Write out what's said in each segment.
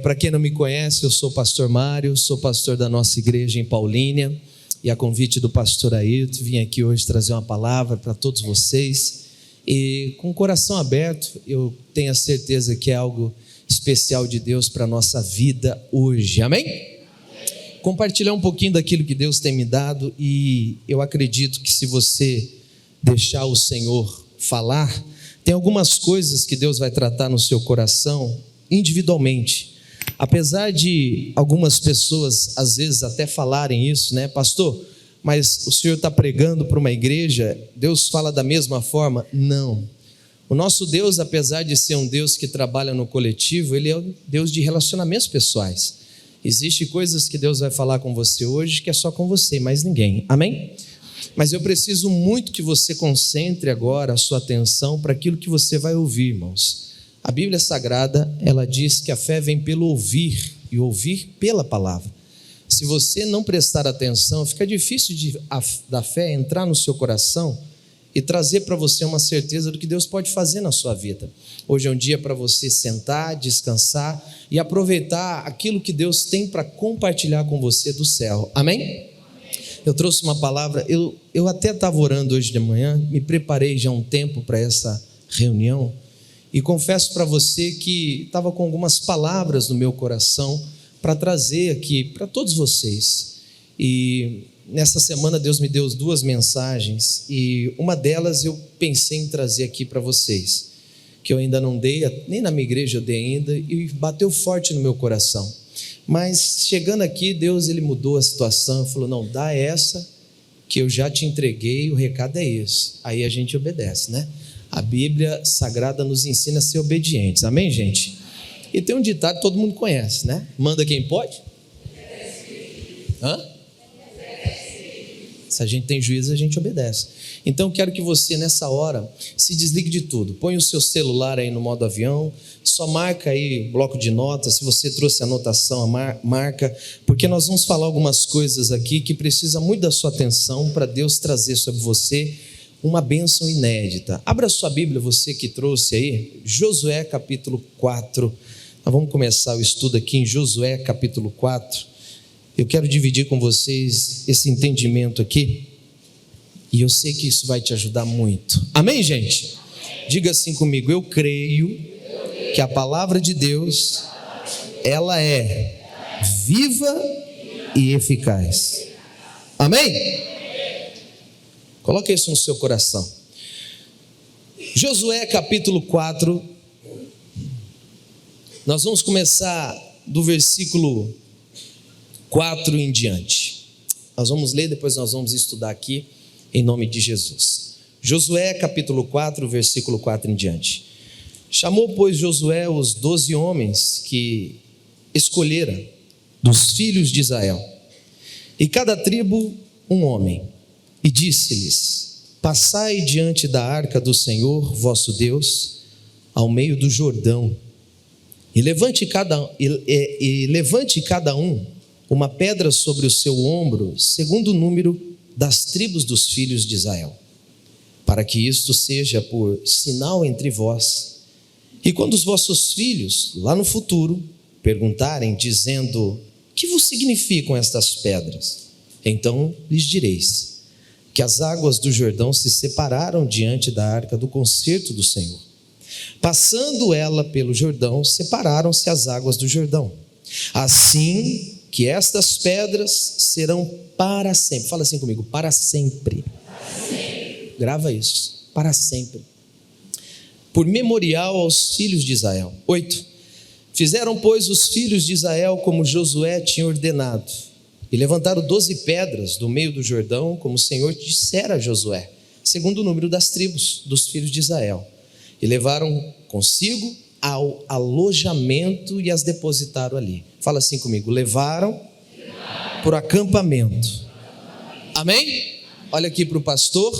Para quem não me conhece, eu sou o pastor Mário, sou pastor da nossa igreja em Paulínia, e a convite do pastor Ayrton, vim aqui hoje trazer uma palavra para todos vocês, e com o coração aberto, eu tenho a certeza que é algo especial de Deus para a nossa vida hoje, amém? Compartilhar um pouquinho daquilo que Deus tem me dado, e eu acredito que se você deixar o Senhor falar, tem algumas coisas que Deus vai tratar no seu coração individualmente. Apesar de algumas pessoas às vezes até falarem isso, né, pastor, mas o senhor está pregando para uma igreja, Deus fala da mesma forma? Não. O nosso Deus, apesar de ser um Deus que trabalha no coletivo, Ele é um Deus de relacionamentos pessoais. Existem coisas que Deus vai falar com você hoje que é só com você, mais ninguém, amém? Mas eu preciso muito que você concentre agora a sua atenção para aquilo que você vai ouvir, irmãos. A Bíblia Sagrada, ela diz que a fé vem pelo ouvir, e ouvir pela palavra. Se você não prestar atenção, fica difícil da fé entrar no seu coração e trazer para você uma certeza do que Deus pode fazer na sua vida. Hoje é um dia para você sentar, descansar e aproveitar aquilo que Deus tem para compartilhar com você do céu, amém? Eu trouxe uma palavra, eu até estava orando hoje de manhã, me preparei já um tempo para essa reunião, e confesso para você que estava com algumas palavras no meu coração para trazer aqui para todos vocês. E nessa semana Deus me deu 2 mensagens, e uma delas eu pensei em trazer aqui para vocês, que eu ainda não dei, nem na minha igreja eu dei ainda, e bateu forte no meu coração. Mas chegando aqui, Deus ele mudou a situação, falou, não, dá essa que eu já te entreguei, o recado é esse. Aí a gente obedece, né? A Bíblia Sagrada nos ensina a ser obedientes, amém, gente? E tem um ditado que todo mundo conhece, né? Manda quem pode? Hã? Se a gente tem juízo, a gente obedece. Então eu quero que você nessa hora se desligue de tudo, põe o seu celular aí no modo avião, só marca aí bloco de notas, se você trouxe anotação, marca, porque nós vamos falar algumas coisas aqui que precisa muito da sua atenção para Deus trazer sobre você uma bênção inédita. Abra sua Bíblia, você que trouxe aí, Josué capítulo 4, nós vamos começar o estudo aqui em Josué capítulo 4, eu quero dividir com vocês esse entendimento aqui, e eu sei que isso vai te ajudar muito, amém, gente? Diga assim comigo, eu creio que a palavra de Deus, ela é viva e eficaz, amém? Coloque isso no seu coração. Josué capítulo 4, nós vamos começar do versículo 4 em diante. Nós vamos ler, depois nós vamos estudar aqui, em nome de Jesus. Josué capítulo 4, versículo 4 em diante. Chamou, pois, Josué os 12 homens que escolhera dos filhos de Israel, e cada tribo um homem, e disse-lhes, passai diante da arca do Senhor vosso Deus, ao meio do Jordão, e levante cada um uma pedra sobre o seu ombro, segundo o número das tribos dos filhos de Israel, para que isto seja por sinal entre vós, e quando os vossos filhos, lá no futuro, perguntarem, dizendo, que vos significam estas pedras? Então lhes direis, que as águas do Jordão se separaram diante da arca do concerto do Senhor. Passando ela pelo Jordão, separaram-se as águas do Jordão. Assim que estas pedras serão para sempre. Fala assim comigo, para sempre. Para sempre. Grava isso, para sempre. Por memorial aos filhos de Israel. 8. Fizeram, pois, os filhos de Israel como Josué tinha ordenado, e levantaram 12 pedras do meio do Jordão, como o Senhor dissera a Josué, segundo o número das tribos dos filhos de Israel. E levaram consigo ao alojamento e as depositaram ali. Fala assim comigo, levaram para o acampamento. Amém? Olha aqui para o pastor,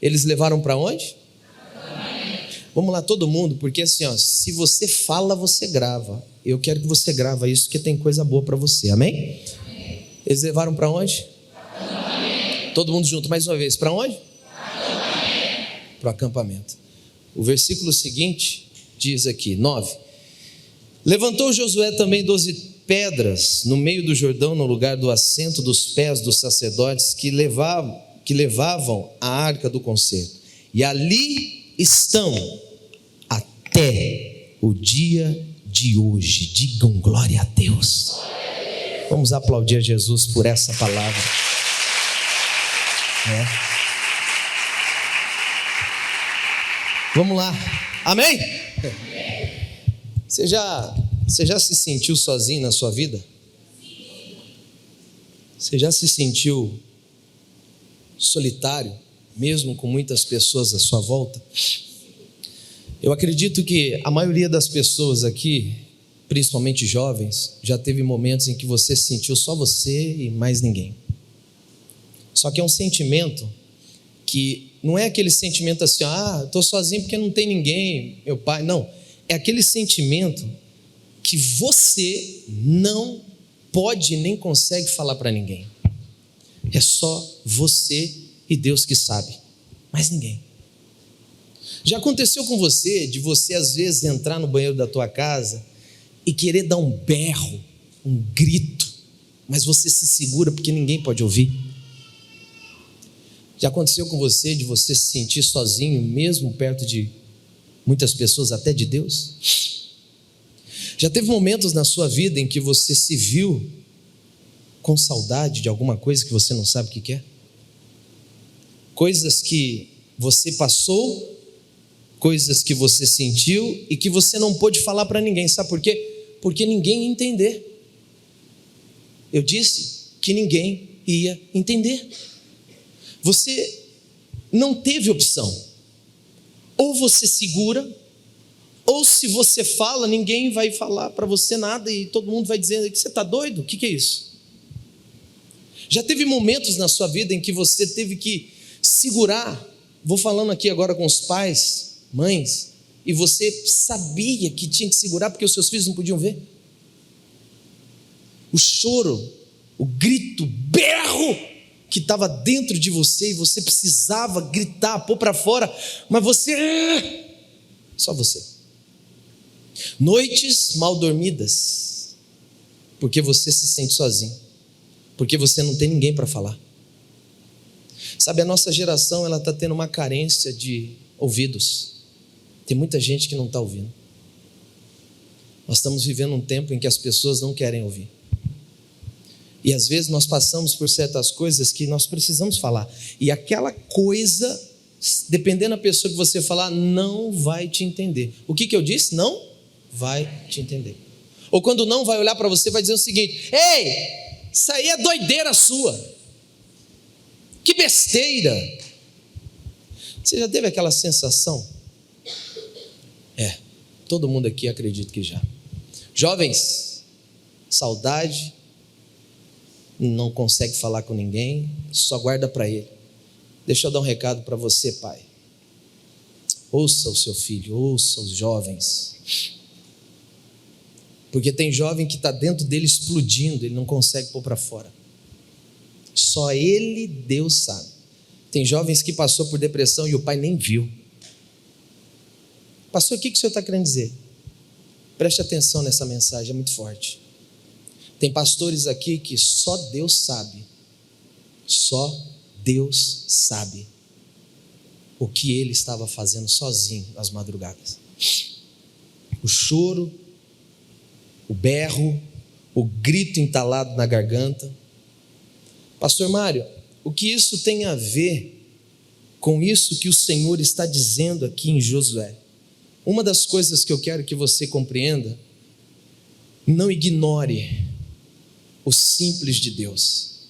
eles levaram para onde? Vamos lá todo mundo, porque assim, ó, se você fala, você grava. Eu quero que você grava isso, porque tem coisa boa para você, amém? Eles levaram para onde? Todo mundo junto, mais uma vez, para onde? Para o acampamento. O versículo seguinte diz aqui, 9. Levantou Josué também 12 pedras no meio do Jordão, no lugar do assento dos pés dos sacerdotes que levavam a arca do concerto. E ali estão até o dia de hoje. Digam glória a Deus. Vamos aplaudir a Jesus por essa palavra. Vamos lá. Amém? Você já se sentiu sozinho na sua vida? Você já se sentiu solitário, mesmo com muitas pessoas à sua volta? Eu acredito que a maioria das pessoas aqui, principalmente jovens, já teve momentos em que você se sentiu só você e mais ninguém. Só que é um sentimento que não é aquele sentimento assim, estou sozinho porque não tem ninguém, meu pai. Não, é aquele sentimento que você não pode nem consegue falar para ninguém. É só você e Deus que sabe, mais ninguém. Já aconteceu com você, de você às vezes entrar no banheiro da tua casa e querer dar um berro, um grito, mas você se segura porque ninguém pode ouvir? Já aconteceu com você de você se sentir sozinho, mesmo perto de muitas pessoas, até de Deus? Já teve momentos na sua vida em que você se viu com saudade de alguma coisa que você não sabe o que é? Coisas que você passou, coisas que você sentiu e que você não pôde falar para ninguém. Sabe por quê? Porque ninguém ia entender. Eu disse que ninguém ia entender. Você não teve opção. Ou você segura, ou se você fala, ninguém vai falar para você nada e todo mundo vai dizer que você está doido? O que é isso? Já teve momentos na sua vida em que você teve que segurar, vou falando aqui agora com os pais, mães, e você sabia que tinha que segurar porque os seus filhos não podiam ver? O choro, o grito, o berro que estava dentro de você e você precisava gritar, pôr para fora, mas você, só você. Noites mal dormidas, porque você se sente sozinho, porque você não tem ninguém para falar. Sabe, a nossa geração ela está tendo uma carência de ouvidos. Tem muita gente que não está ouvindo. Nós estamos vivendo um tempo em que as pessoas não querem ouvir. E às vezes nós passamos por certas coisas que nós precisamos falar. E aquela coisa, dependendo da pessoa que você falar, não vai te entender. O que eu disse? Não vai te entender. Ou quando não vai olhar para você, vai dizer o seguinte: ei, isso aí é doideira sua. Que besteira. Você já teve aquela sensação? Todo mundo aqui acredita que já. Jovens, saudade, não consegue falar com ninguém, só guarda para ele. Deixa eu dar um recado para você, pai. Ouça o seu filho, ouça os jovens. Porque tem jovem que está dentro dele explodindo, ele não consegue pôr para fora. Só ele, Deus sabe. Tem jovens que passou por depressão e o pai nem viu. Pastor, o que o senhor está querendo dizer? Preste atenção nessa mensagem, é muito forte. Tem pastores aqui que só Deus sabe. Só Deus sabe o que ele estava fazendo sozinho nas madrugadas. O choro, o berro, o grito entalado na garganta. Pastor Mário, o que isso tem a ver com isso que o Senhor está dizendo aqui em Josué? Uma das coisas que eu quero que você compreenda: não ignore o simples de Deus.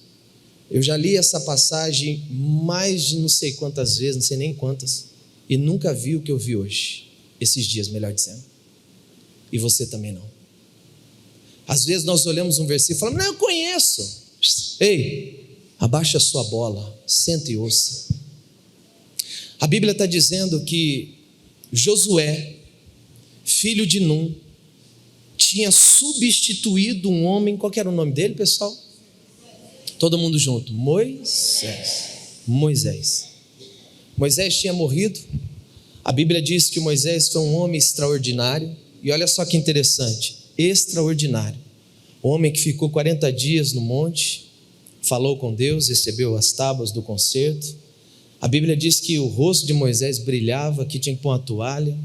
Eu já li essa passagem mais de não sei quantas vezes, não sei nem quantas, e nunca vi o que eu vi hoje, esses dias, melhor dizendo. E você também não. Às vezes nós olhamos um versículo e falamos: não, eu conheço. Ei, abaixa a sua bola, senta e ouça. A Bíblia está dizendo que Josué, filho de Num, tinha substituído um homem. Qual que era o nome dele, pessoal? Todo mundo junto. Moisés tinha morrido. A Bíblia diz que Moisés foi um homem extraordinário. E olha só que interessante, extraordinário. O homem que ficou 40 dias no monte, falou com Deus, recebeu as tábuas do concerto. A Bíblia diz que o rosto de Moisés brilhava, que tinha que pôr uma toalha.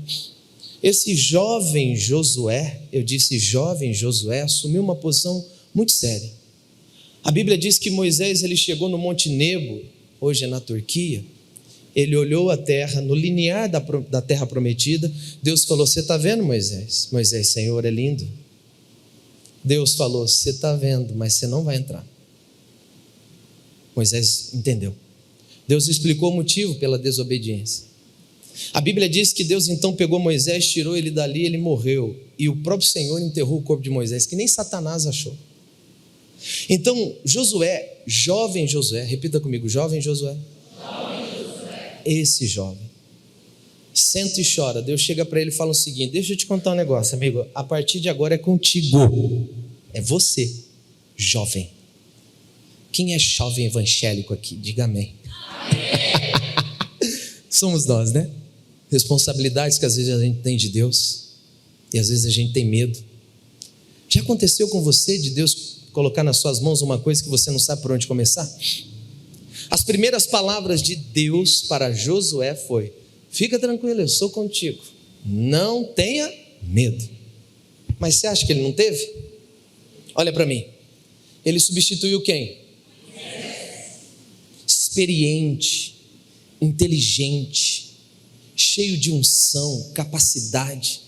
Esse jovem Josué, eu disse jovem Josué, assumiu uma posição muito séria. A Bíblia diz que Moisés ele chegou no Monte Nebo, hoje é na Turquia. Ele olhou a terra, no limiar da terra prometida. Deus falou: você está vendo, Moisés? Moisés: Senhor, é lindo. Deus falou: você está vendo, mas você não vai entrar. Moisés entendeu. Deus explicou o motivo pela desobediência. A Bíblia diz que Deus então pegou Moisés, tirou ele dali, ele morreu. E o próprio Senhor enterrou o corpo de Moisés, que nem Satanás achou. Então, Josué, jovem Josué, repita comigo, jovem Josué. Esse jovem senta e chora. Deus chega para ele e fala o seguinte: deixa eu te contar um negócio, amigo. A partir de agora é contigo. É você, jovem. Quem é jovem evangélico aqui? Diga amém. Somos nós, né? Responsabilidades que às vezes a gente tem de Deus e às vezes a gente tem medo. Já aconteceu com você de Deus colocar nas suas mãos uma coisa que você não sabe por onde começar? As primeiras palavras de Deus para Josué foi: fica tranquilo, eu sou contigo, não tenha medo. Mas você acha que ele não teve? Olha para mim, ele substituiu quem? Experiente, inteligente, cheio de unção, capacidade.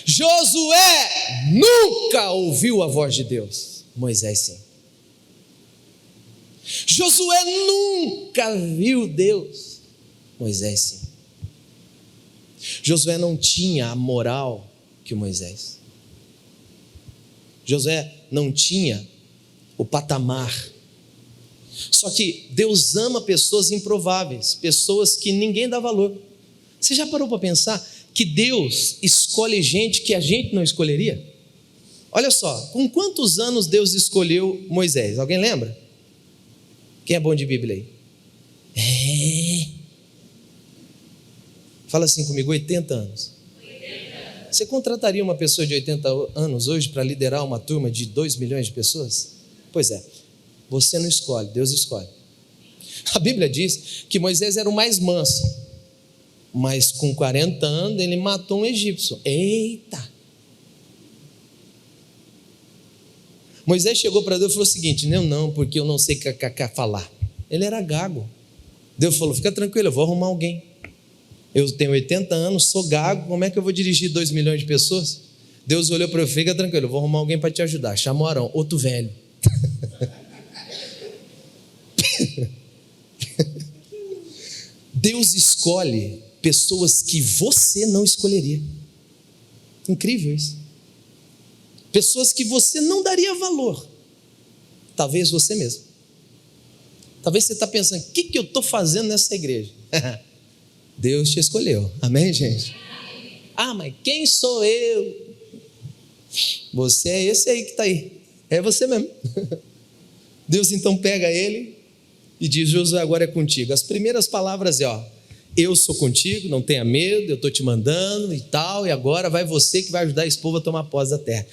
Josué nunca ouviu a voz de Deus. Moisés sim. Josué nunca viu Deus. Moisés sim. Josué não tinha a moral que Moisés. Josué não tinha o patamar. Só que Deus ama pessoas improváveis, pessoas que ninguém dá valor. Você já parou para pensar que Deus escolhe gente que a gente não escolheria? Olha só, com quantos anos Deus escolheu Moisés? Alguém lembra? Quem é bom de Bíblia aí? Fala assim comigo, 80 anos. Você contrataria uma pessoa de 80 anos hoje para liderar uma turma de 2 milhões de pessoas? Pois é, você não escolhe, Deus escolhe. A Bíblia diz que Moisés era o mais manso, mas com 40 anos ele matou um egípcio. Eita! Moisés chegou para Deus e falou o seguinte: não, porque eu não sei falar. Ele era gago. Deus falou: fica tranquilo, eu vou arrumar alguém. Eu tenho 80 anos, sou gago, como é que eu vou dirigir 2 milhões de pessoas? Deus olhou para ele: fica tranquilo, eu vou arrumar alguém para te ajudar. Chamou Arão, outro velho. Deus escolhe pessoas que você não escolheria. Incrível isso. Pessoas que você não daria valor. Talvez você mesmo. Talvez você está pensando: o que eu estou fazendo nessa igreja? Deus te escolheu. Amém, gente? Ah, mas quem sou eu? Você é esse aí que está aí. É você mesmo. Deus então pega ele e diz: Josué, agora é contigo. As primeiras palavras eu sou contigo, não tenha medo, eu estou te mandando e tal, e agora vai você que vai ajudar esse povo a tomar posse da terra.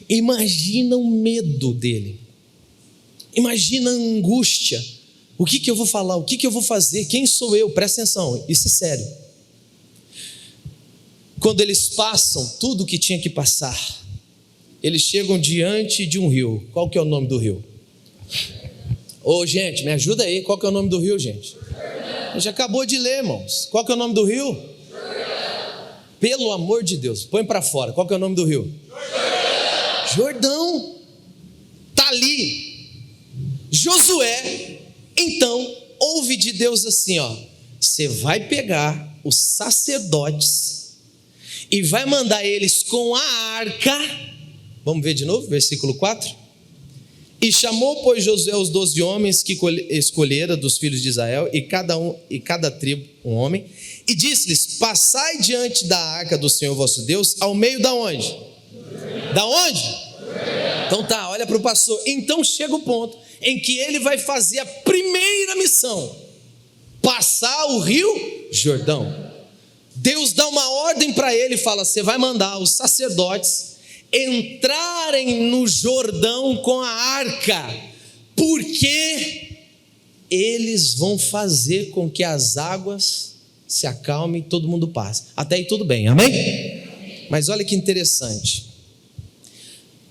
Imagina o medo dele, imagina a angústia. O que eu vou falar, o que eu vou fazer, quem sou eu? Presta atenção, isso é sério. Quando eles passam tudo o que tinha que passar, eles chegam diante de um rio. Qual que é o nome do rio? Gente, me ajuda aí, qual que é o nome do rio, gente? A gente acabou de ler, irmãos. Qual que é o nome do rio? Jordão. Pelo amor de Deus, põe para fora. Qual que é o nome do rio? Jordão. Está ali. Josué, então, ouve de Deus assim: você vai pegar os sacerdotes e vai mandar eles com a arca. Vamos ver de novo, versículo 4. E chamou, pois, Josué os 12 homens que escolhera dos filhos de Israel, e cada tribo um homem, e disse-lhes: passai diante da arca do Senhor vosso Deus, ao meio da onde? Da onde? Então tá, olha para o pastor. Então chega o ponto em que ele vai fazer a primeira missão: passar o rio Jordão. Deus dá uma ordem para ele e fala: você vai mandar os sacerdotes entrarem no Jordão com a arca, porque eles vão fazer com que as águas se acalmem e todo mundo passe. Até aí tudo bem, amém? Mas olha que interessante.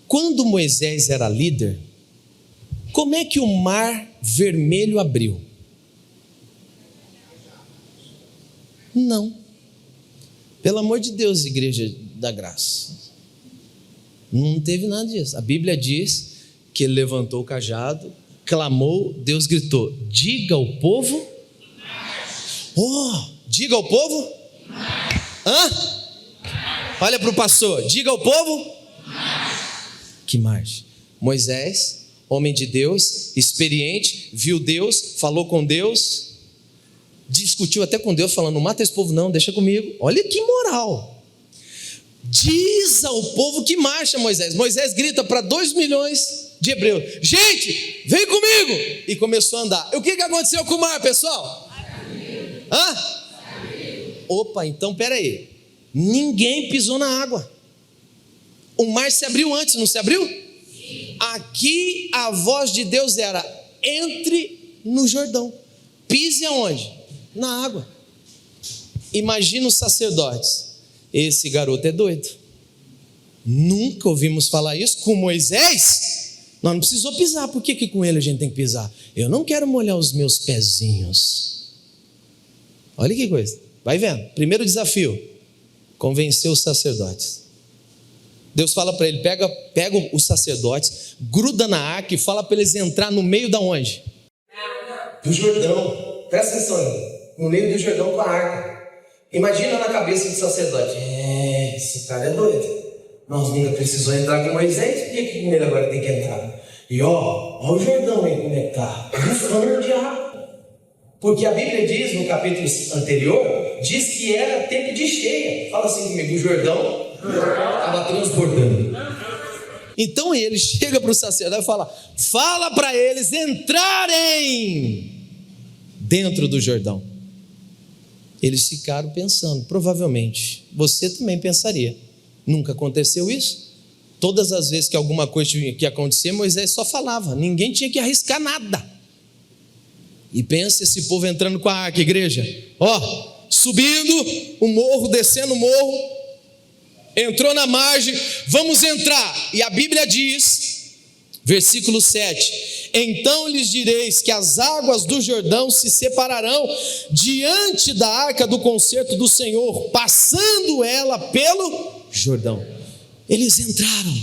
Quando Moisés era líder, como é que o mar vermelho abriu? Não. Pelo amor de Deus, Igreja da Graça. Não teve nada disso. A Bíblia diz que ele levantou o cajado, clamou, Deus gritou: diga ao povo. Diga ao povo. Olha para o pastor, diga ao povo. Que marche. Moisés, homem de Deus, experiente, viu Deus, falou com Deus, discutiu até com Deus, falando: não mata esse povo não, deixa comigo. Olha que moral. Diz ao povo que marcha, Moisés. Moisés grita para 2 milhões de hebreus: gente, vem comigo. E começou a andar. E o que aconteceu com o mar, pessoal? Opa, então peraí, ninguém pisou na água. O mar se abriu antes, não se abriu? Sim. Aqui a voz de Deus era: entre no Jordão. Pise aonde? Na água. Imagina os sacerdotes: esse garoto é doido, nunca ouvimos falar isso. Com Moisés nós não precisamos pisar, por que com ele a gente tem que pisar? Eu não quero molhar os meus pezinhos. Olha que coisa, vai vendo. Primeiro desafio: convencer os sacerdotes. Deus fala para ele: pega os sacerdotes, gruda na arca e fala para eles entrar no meio da onde? Do Jordão. Presta atenção, no meio do Jordão com a arca. Imagina na cabeça do sacerdote: esse cara é doido, nós nunca precisou entrar com Moisés, por que com ele agora tem que entrar? E ó o Jordão aí como é que tá, buscando de água. Porque a Bíblia diz no capítulo anterior, diz que era tempo de cheia. Fala assim comigo: o Jordão estava transbordando. Então ele chega para o sacerdote e fala para eles entrarem dentro do Jordão. Eles ficaram pensando, provavelmente você também pensaria: nunca aconteceu isso? Todas as vezes que alguma coisa tinha que acontecer, Moisés só falava, ninguém tinha que arriscar nada. E pensa esse povo entrando com a arca, igreja, subindo o morro, descendo o morro, entrou na margem, vamos entrar. E a Bíblia diz, versículo 7: então lhes direis que as águas do Jordão se separarão diante da arca do concerto do Senhor, passando ela pelo Jordão. Eles entraram,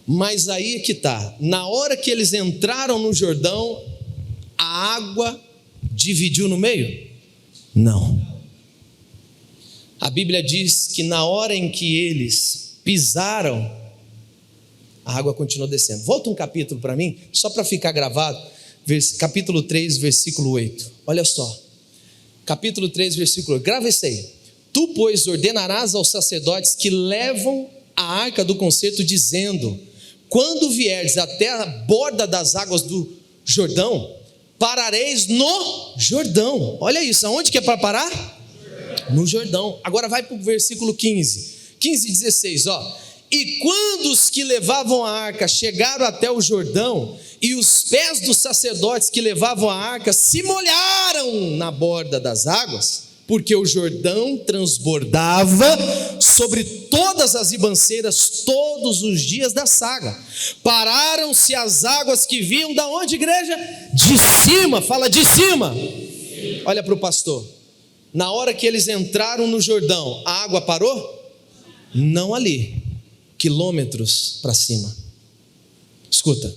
mas aí é que está, na hora que eles entraram no Jordão, a água dividiu no meio? Não. A Bíblia diz que na hora em que eles pisaram, a água continuou descendo. Volta um capítulo para mim, só para ficar gravado. Capítulo 3, versículo 8. Olha só. Capítulo 3, versículo 8. Grava isso aí. Tu, pois, ordenarás aos sacerdotes que levam a arca do concerto, dizendo: quando vierdes até a borda das águas do Jordão, parareis no Jordão. Olha isso, aonde que é para parar? No Jordão. Agora vai para o versículo 15 e 16, E quando os que levavam a arca chegaram até o Jordão, e os pés dos sacerdotes que levavam a arca se molharam na borda das águas, porque o Jordão transbordava sobre todas as ribanceiras todos os dias da saga. Pararam-se as águas que vinham da onde, igreja? De cima, fala de cima. Olha para o pastor. Na hora que eles entraram no Jordão, a água parou? Não ali, quilômetros para cima. Escuta,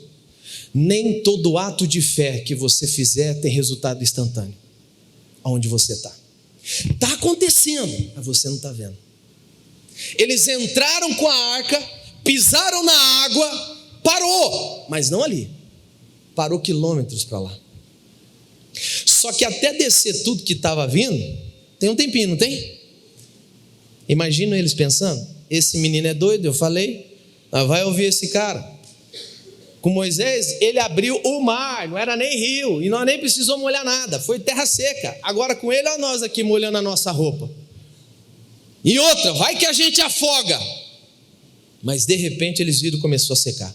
nem todo ato de fé que você fizer tem resultado instantâneo. Aonde você está? Está acontecendo, mas você não está vendo. Eles entraram com a arca, pisaram na água, parou, mas não ali, parou quilômetros para lá. Só que até descer tudo que estava vindo, tem um tempinho, não tem? Imagina eles pensando: esse menino é doido, eu falei, vai ouvir esse cara. Com Moisés, ele abriu o mar, não era nem rio, e nós nem precisamos molhar nada, foi terra seca. Agora com ele, olha nós aqui molhando a nossa roupa. E outra, vai que a gente afoga. Mas de repente eles viram que começou a secar.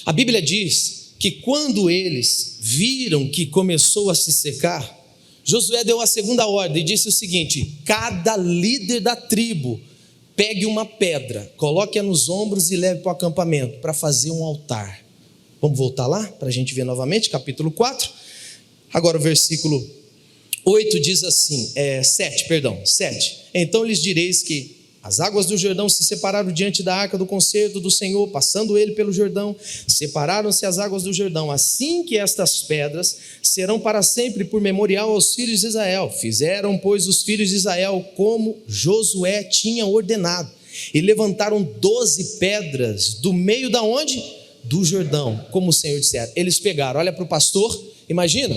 A Bíblia diz que quando eles viram que começou a se secar, Josué deu a segunda ordem e disse o seguinte: cada líder da tribo pegue uma pedra, coloque-a nos ombros e leve para o acampamento para fazer um altar. Vamos voltar lá para a gente ver novamente, capítulo 4. Agora o versículo 8 diz assim, 7. Então lhes direis que as águas do Jordão se separaram diante da arca do concerto do Senhor, passando ele pelo Jordão, separaram-se as águas do Jordão, assim que estas pedras serão para sempre por memorial aos filhos de Israel. Fizeram, pois, os filhos de Israel como Josué tinha ordenado, e levantaram 12 pedras do meio da onde? Do Jordão, como o Senhor dissera. Eles pegaram, olha para o pastor, imagina,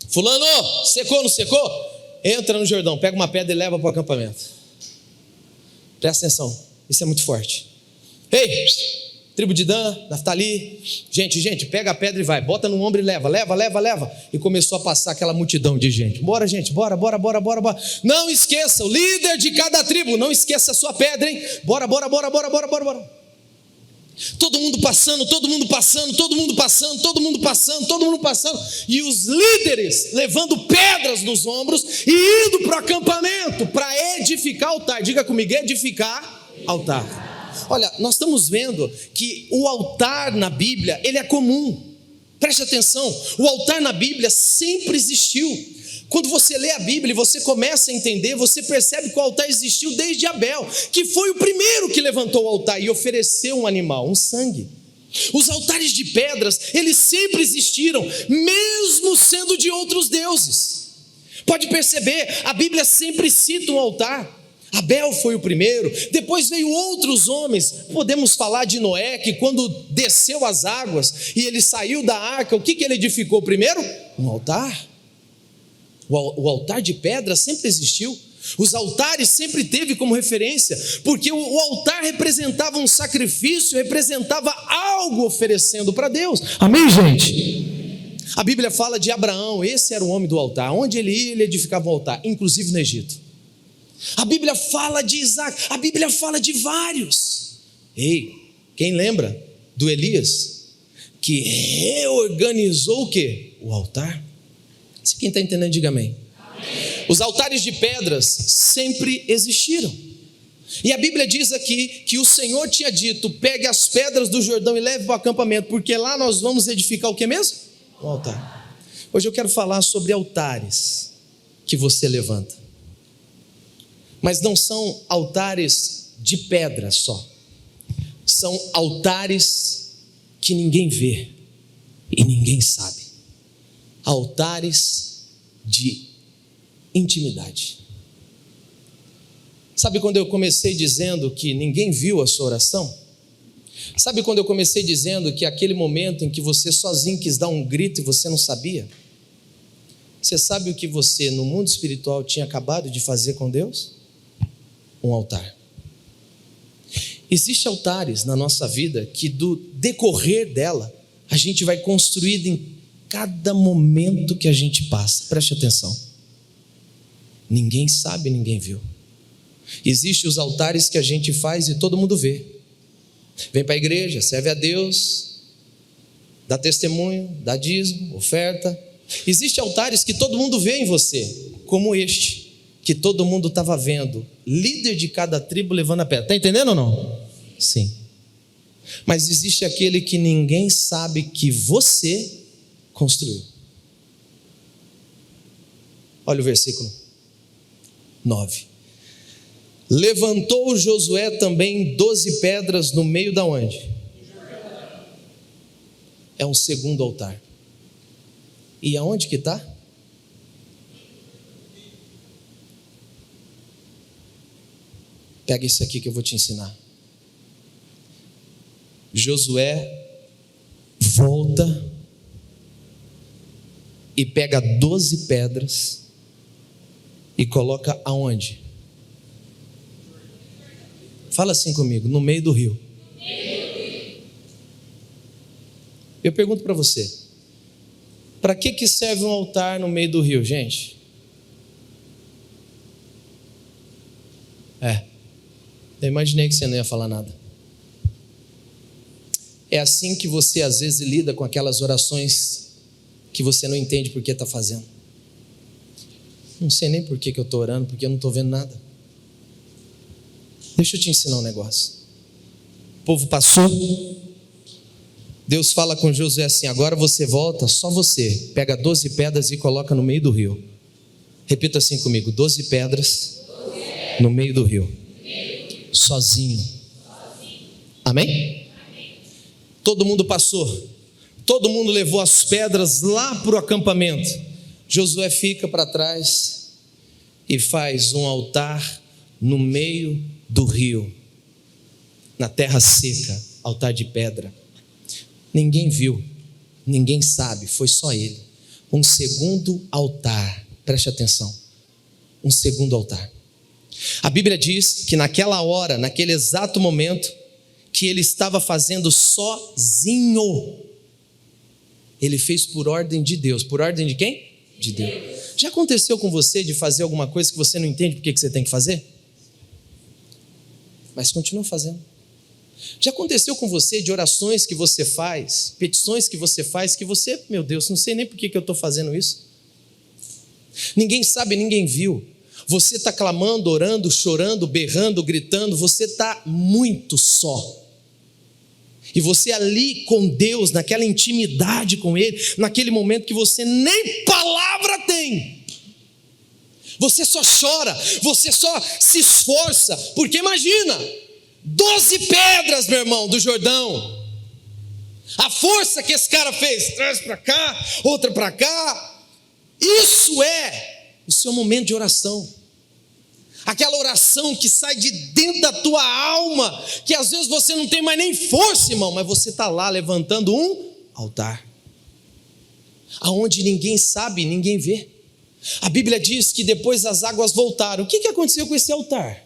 fulano, secou, não secou? Entra no Jordão, pega uma pedra e leva para o acampamento. Presta atenção, isso é muito forte. Ei, tribo de Dan, Naftali, gente, pega a pedra e vai, bota no ombro e leva. E começou a passar aquela multidão de gente. Bora, gente, bora. Não esqueça, o líder de cada tribo, não esqueça a sua pedra, hein? Bora. Todo mundo passando, e os líderes levando pedras nos ombros e indo para o acampamento para edificar altar. Diga comigo, edificar altar. Olha, nós estamos vendo que o altar na Bíblia, ele é comum. Preste atenção, o altar na Bíblia sempre existiu. Quando você lê a Bíblia e você começa a entender, você percebe que o altar existiu desde Abel, que foi o primeiro que levantou o altar e ofereceu um animal, um sangue. Os altares de pedras, eles sempre existiram, mesmo sendo de outros deuses. Pode perceber, a Bíblia sempre cita um altar. Abel foi o primeiro, depois veio outros homens. Podemos falar de Noé, que quando desceu as águas e ele saiu da arca, o que ele edificou primeiro? Um altar. O altar de pedra sempre existiu. Os altares sempre teve como referência, porque o altar representava um sacrifício, representava algo oferecendo para Deus. Amém, gente? A Bíblia fala de Abraão, esse era o homem do altar. Onde ele ia, ele edificava um altar, inclusive no Egito. A Bíblia fala de Isaac, a Bíblia fala de vários. Ei, quem lembra do Elias, que reorganizou o quê? O altar. Se quem está entendendo, diga amém. Amém. Os altares de pedras sempre existiram. E a Bíblia diz aqui que o Senhor tinha dito: pegue as pedras do Jordão e leve para o acampamento, porque lá nós vamos edificar o que mesmo? O altar. Hoje eu quero falar sobre altares que você levanta. Mas não são altares de pedra só. São altares que ninguém vê e ninguém sabe. Altares de intimidade. Sabe quando eu comecei dizendo que ninguém viu a sua oração? Sabe quando eu comecei dizendo que aquele momento em que você sozinho quis dar um grito e você não sabia? Você sabe o que você no mundo espiritual tinha acabado de fazer com Deus? Um altar. Existem altares na nossa vida que do decorrer dela a gente vai construindo em cada momento que a gente passa. Preste atenção. Ninguém sabe, ninguém viu. Existem os altares que a gente faz e todo mundo vê. Vem para a igreja, serve a Deus, dá testemunho, dá dízimo, oferta. Existem altares que todo mundo vê em você, como este, que todo mundo estava vendo. Líder de cada tribo levando a pedra. Está entendendo ou não? Sim. Mas existe aquele que ninguém sabe que você construiu. Olha o versículo 9. Levantou Josué também 12 pedras no meio da onde? É um segundo altar. E aonde que está? Pega isso aqui que eu vou te ensinar. Josué volta e pega 12 pedras e coloca aonde? Fala assim comigo, no meio do rio. Eu pergunto para você, para que serve um altar no meio do rio, gente? Eu imaginei que você não ia falar nada. É assim que você às vezes lida com aquelas orações que você não entende por que está fazendo. Não sei nem por que eu estou orando, porque eu não estou vendo nada. Deixa eu te ensinar um negócio. O povo passou. Deus fala com Josué assim: agora você volta, só você. Pega 12 pedras e coloca no meio do rio. Repita assim comigo: 12 pedras no meio do rio. Sozinho. Amém? Todo mundo passou. Todo mundo levou as pedras lá para o acampamento. Josué fica para trás e faz um altar no meio do rio, na terra seca, altar de pedra. Ninguém viu, ninguém sabe, foi só ele. Um segundo altar, preste atenção, um segundo altar. A Bíblia diz que naquela hora, naquele exato momento, que ele estava fazendo sozinho. Ele fez por ordem de Deus. Por ordem de quem? De Deus. Já aconteceu com você de fazer alguma coisa que você não entende por que você tem que fazer? Mas continua fazendo. Já aconteceu com você de orações que você faz, petições que você faz, que você, meu Deus, não sei nem por que eu estou fazendo isso. Ninguém sabe, ninguém viu. Você está clamando, orando, chorando, berrando, gritando, você está muito só. E você ali com Deus, naquela intimidade com Ele, naquele momento que você nem palavra tem. Você só chora, você só se esforça, porque imagina, 12 pedras, meu irmão, do Jordão. A força que esse cara fez, traz para cá, outra para cá. Isso é o seu momento de oração. Aquela oração que sai de dentro da tua alma, que às vezes você não tem mais nem força, irmão, mas você está lá levantando um altar, aonde ninguém sabe, ninguém vê. A Bíblia diz que depois as águas voltaram. O que aconteceu com esse altar?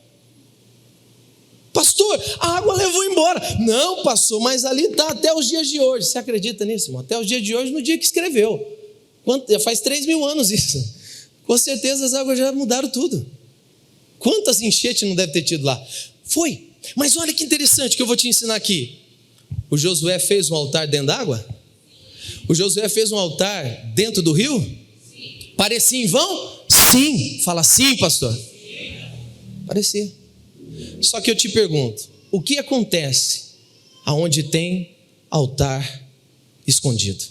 Pastor, a água levou embora. Não, pastor, mas ali está até os dias de hoje. Você acredita nisso, irmão? Até os dias de hoje, no dia que escreveu. Já faz 3.000 anos isso. Com certeza as águas já mudaram tudo. Quantas enchentes não deve ter tido lá? Foi. Mas olha que interessante que eu vou te ensinar aqui. O Josué fez um altar dentro d'água? O Josué fez um altar dentro do rio? Sim. Parecia em vão? Sim. Fala sim, pastor. Sim. Parecia. Só que eu te pergunto, o que acontece aonde tem altar escondido?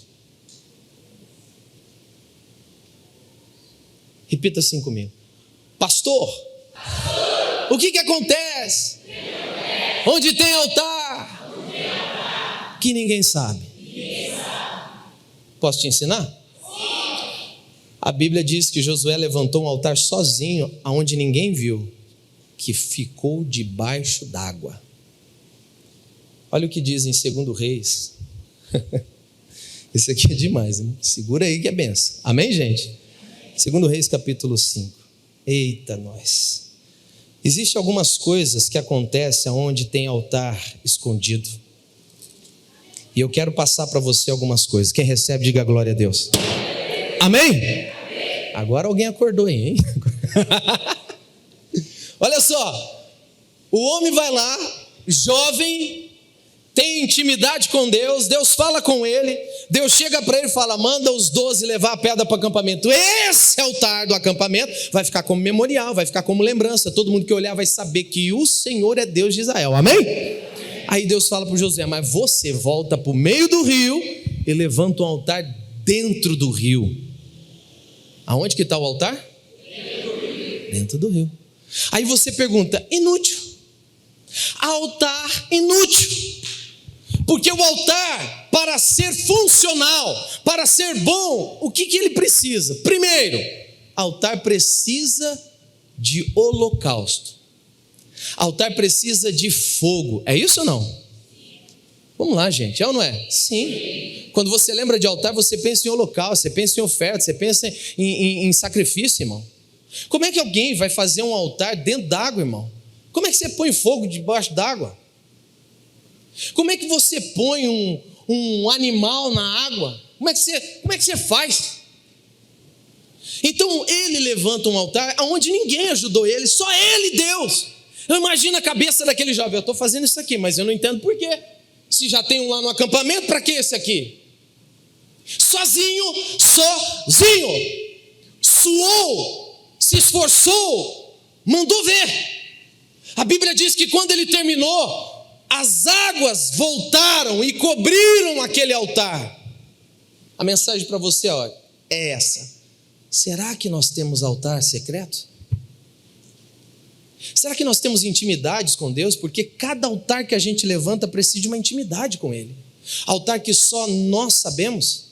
Repita assim comigo. Pastor, o que acontece? Onde tem altar? Que ninguém sabe. Posso te ensinar? A Bíblia diz que Josué levantou um altar sozinho, aonde ninguém viu, que ficou debaixo d'água. Olha o que diz em 2 Reis. Esse aqui é demais, hein? Segura aí que é benção. Amém, gente? 2 Reis capítulo 5. Eita, nós. Existem algumas coisas que acontecem onde tem altar escondido. E eu quero passar para você algumas coisas. Quem recebe, diga glória a Deus. Amém? Amém. Agora alguém acordou aí, hein? Olha só. O homem vai lá, jovem, tem intimidade com Deus, Deus fala com ele, Deus chega para ele e fala, manda os 12 levar a pedra para o acampamento. Esse altar do acampamento vai ficar como memorial, vai ficar como lembrança, todo mundo que olhar vai saber que o Senhor é Deus de Israel, amém? Aí Deus fala para o Josué, mas você volta para o meio do rio e levanta um altar dentro do rio. Aonde que está o altar? Dentro do rio. Aí você pergunta, inútil, altar inútil. Porque o altar, para ser funcional, para ser bom, o que ele precisa? Primeiro, altar precisa de holocausto. Altar precisa de fogo. É isso ou não? Vamos lá, gente. É ou não é? Sim. Quando você lembra de altar, você pensa em holocausto, você pensa em oferta, você pensa em sacrifício, irmão. Como é que alguém vai fazer um altar dentro d'água, irmão? Como é que você põe fogo debaixo d'água? Como é que você põe um animal na água? Como é que você faz? Então ele levanta um altar onde ninguém ajudou ele, só ele, Deus. Eu imagino a cabeça daquele jovem: eu estou fazendo isso aqui, mas eu não entendo por quê. Se já tem um lá no acampamento, para que esse aqui? Sozinho, suou, se esforçou, mandou ver. A Bíblia diz que quando ele terminou, as águas voltaram e cobriram aquele altar. A mensagem para você, olha, é essa: será que nós temos altar secreto? Será que nós temos intimidades com Deus? Porque cada altar que a gente levanta precisa de uma intimidade com Ele. Altar que só nós sabemos.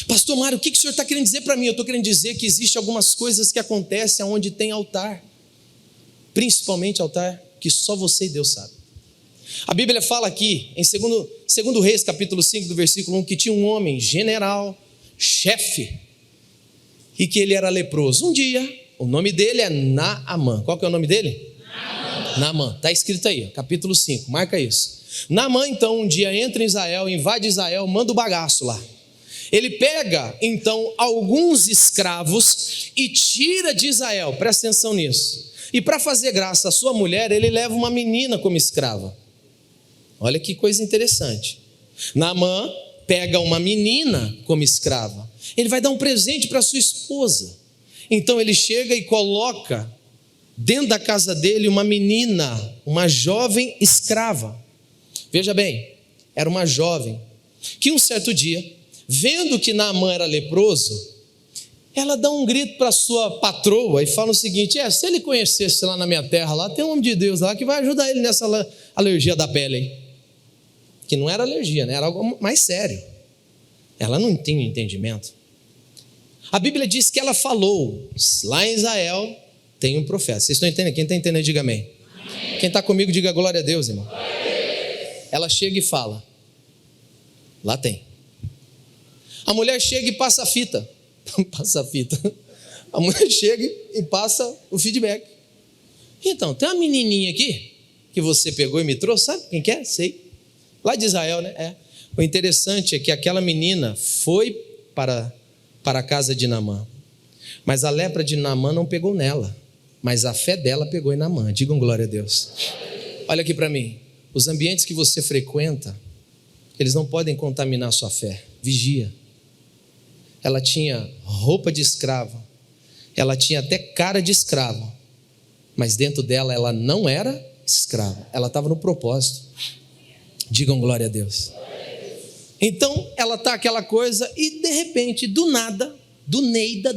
Pastor Mário, o que o senhor está querendo dizer para mim? Eu estou querendo dizer que existem algumas coisas que acontecem onde tem altar, principalmente altar que só você e Deus sabem. A Bíblia fala aqui, em 2 Reis, capítulo 5, do versículo 1, que tinha um homem, general, chefe, e que ele era leproso. Um dia, o nome dele é Naamã. Qual que é o nome dele? Naamã. Está escrito aí, capítulo 5, marca isso. Naamã, então, um dia entra em Israel, invade Israel, manda o bagaço lá. Ele pega, então, alguns escravos e tira de Israel, presta atenção nisso. E para fazer graça à sua mulher, ele leva uma menina como escrava. Olha que coisa interessante. Naamã pega uma menina como escrava. Ele vai dar um presente para sua esposa. Então ele chega e coloca dentro da casa dele uma menina, uma jovem escrava. Veja bem, era uma jovem que um certo dia, vendo que Naamã era leproso, ela dá um grito para sua patroa e fala o seguinte: se ele conhecesse lá na minha terra, lá tem um homem de Deus lá que vai ajudar ele nessa alergia da pele aí. Que não era alergia, né? Era algo mais sério. Ela não tinha entendimento. A Bíblia diz que ela falou: lá em Israel tem um profeta. Vocês estão entendendo? Quem está entendendo, diga amém. Amém. Quem está comigo, diga glória a Deus, irmão. Ela chega e fala: lá tem. A mulher chega e passa a fita. Passa a fita. A mulher chega e passa o feedback. Então, tem uma menininha aqui que você pegou e me trouxe, sabe quem que é? Sei. Lá de Israel, né? É. O interessante é que aquela menina foi para a casa de Naamã. Mas a lepra de Naamã não pegou nela. Mas a fé dela pegou em Naamã. Digam glória a Deus. Olha aqui para mim. Os ambientes que você frequenta, eles não podem contaminar a sua fé. Vigia. Ela tinha roupa de escrava. Ela tinha até cara de escrava. Mas dentro dela ela não era escrava. Ela estava no propósito. Digam glória a Deus. Então ela está aquela coisa e de repente, do nada, do Neida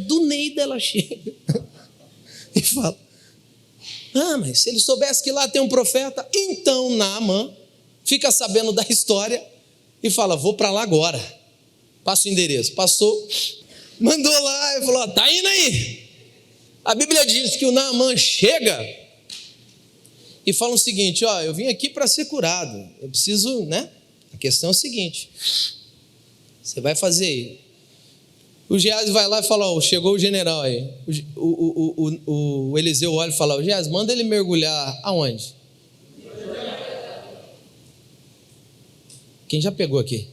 ela chega e fala: mas se ele soubesse que lá tem um profeta. Então Naamã fica sabendo da história e fala: vou para lá agora. Passa o endereço. Passou, mandou lá e falou: tá indo aí. A Bíblia diz que o Naamã chega e fala o seguinte: eu vim aqui para ser curado. Eu preciso, né? A questão é o seguinte: você vai fazer aí. O Geazi vai lá e fala: chegou o general aí. O Eliseu olha e fala: Geazi, manda ele mergulhar aonde? Quem já pegou aqui?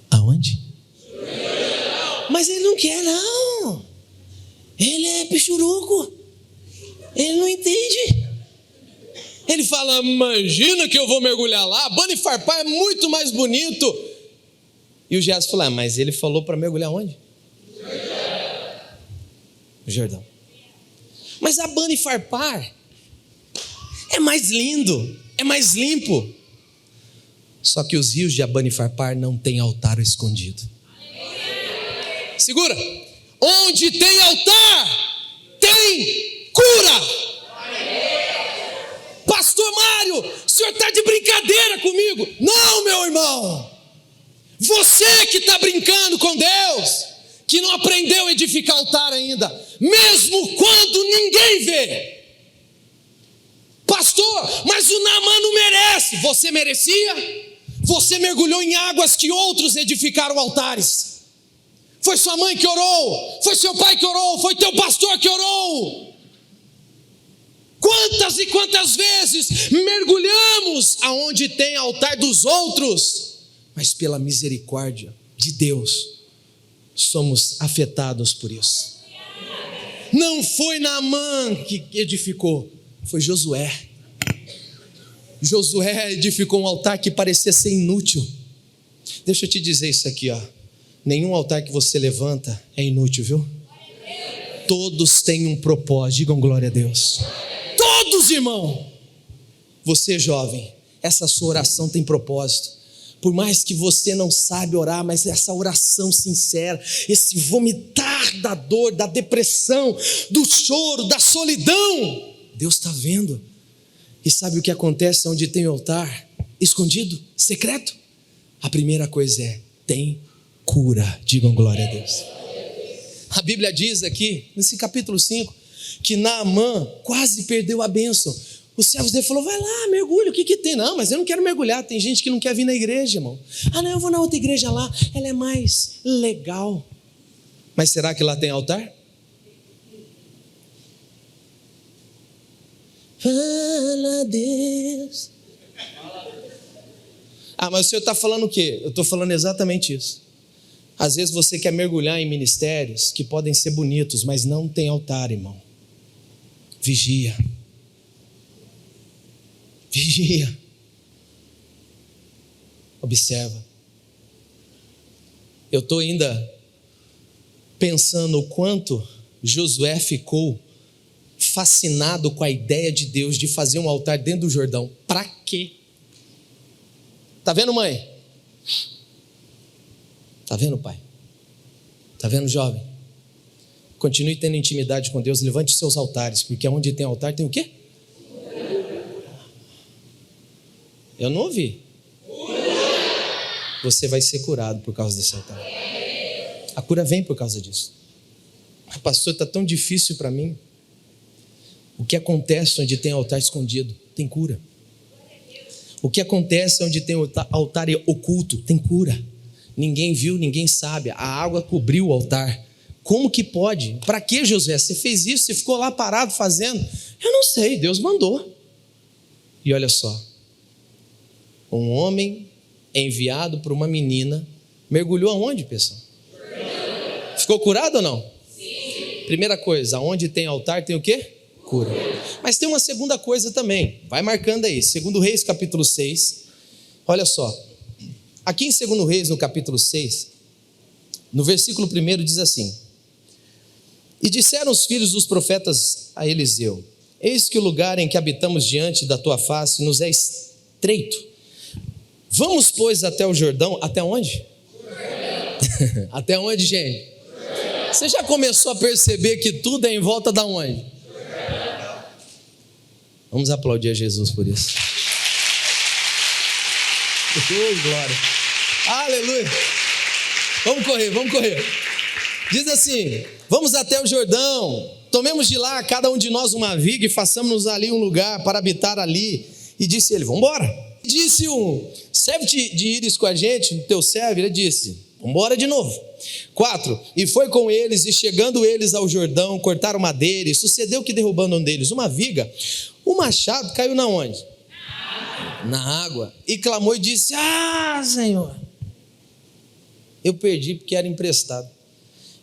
Aonde? Mas ele não quer, não. Ele é pichuruco. Ele não entende. Ele fala: imagina que eu vou mergulhar lá. Bani Farpar é muito mais bonito. E o Geazi falou: mas ele falou para mergulhar onde? No Jordão. Mas a Bani Farpar é mais lindo, é mais limpo. Só que os rios de Abane Farpar não têm altar escondido. Segura. Onde tem altar, tem cura. Pastor Mário, o senhor está de brincadeira comigo? Não, meu irmão. Você que está brincando com Deus, que não aprendeu a edificar altar ainda, mesmo quando ninguém vê. Pastor, mas o Naamã não merece. Você merecia? Você mergulhou em águas que outros edificaram altares. Foi sua mãe que orou, foi seu pai que orou, foi teu pastor que orou. Quantas e quantas vezes mergulhamos aonde tem altar dos outros, mas pela misericórdia de Deus, somos afetados por isso. Não foi Naamã que edificou, foi Josué. Josué edificou um altar que parecia ser inútil. Deixa eu te dizer isso aqui, ó. Nenhum altar que você levanta é inútil, viu? Todos têm um propósito, digam glória a Deus. Todos, irmão. Você, jovem, essa sua oração tem propósito. Por mais que você não sabe orar, mas essa oração sincera, esse vomitar da dor, da depressão, do choro, da solidão, Deus está vendo. E sabe o que acontece onde tem altar? Escondido, secreto. A primeira coisa é, tem cura, digam glória a Deus. A Bíblia diz aqui, nesse capítulo 5, que Naamã quase perdeu a bênção. Os servos dele falaram, vai lá, mergulha, o que tem? Não, mas eu não quero mergulhar, tem gente que não quer vir na igreja, irmão. Ah, não, eu vou na outra igreja lá, ela é mais legal. Mas será que lá tem altar? Fala, Deus. Ah, mas o senhor está falando o quê? Eu estou falando exatamente isso. Às vezes você quer mergulhar em ministérios que podem ser bonitos, mas não tem altar, irmão. Vigia. Vigia. Observa. Eu estou ainda pensando o quanto Josué ficou fascinado com a ideia de Deus de fazer um altar dentro do Jordão. Para quê? Tá vendo, mãe? Tá vendo, pai? Tá vendo, jovem? Continue tendo intimidade com Deus, levante os seus altares, porque onde tem altar tem o quê? Eu não ouvi. Você vai ser curado por causa desse altar. A cura vem por causa disso. Pastor, está tão difícil para mim. O que acontece onde tem altar escondido? Tem cura. O que acontece onde tem altar oculto? Tem cura. Ninguém viu, ninguém sabe. A água cobriu o altar. Como que pode? Para que, Josué? Você fez isso? Você ficou lá parado fazendo? Eu não sei, Deus mandou. E olha só. Um homem enviado por uma menina mergulhou aonde, pessoal? Ficou curado ou não? Sim. Primeira coisa, aonde tem altar tem o quê? Cura. Mas tem uma segunda coisa também. Vai marcando aí. 2 Reis, capítulo 6. Olha só. Aqui em 2 Reis, no capítulo 6, no versículo 1 diz assim: E disseram os filhos dos profetas a Eliseu: Eis que o lugar em que habitamos diante da tua face nos é estreito. Vamos, pois, até o Jordão. Até onde? Até onde, gente? Você já começou a perceber que tudo é em volta da onde? Vamos aplaudir a Jesus por isso. Oh, glória. Aleluia. Vamos correr. Diz assim: vamos até o Jordão, tomemos de lá cada um de nós uma viga e façamos-nos ali um lugar para habitar ali. E disse ele: vamos embora. Disse serve-te de ires com a gente, o teu servo. Ele disse: vamos embora de novo. 4, e foi com eles, e chegando eles ao Jordão, cortaram madeira, e sucedeu que derrubando um deles uma viga, o machado caiu na onde? Na água. E clamou e disse: ah, Senhor, eu perdi porque era emprestado.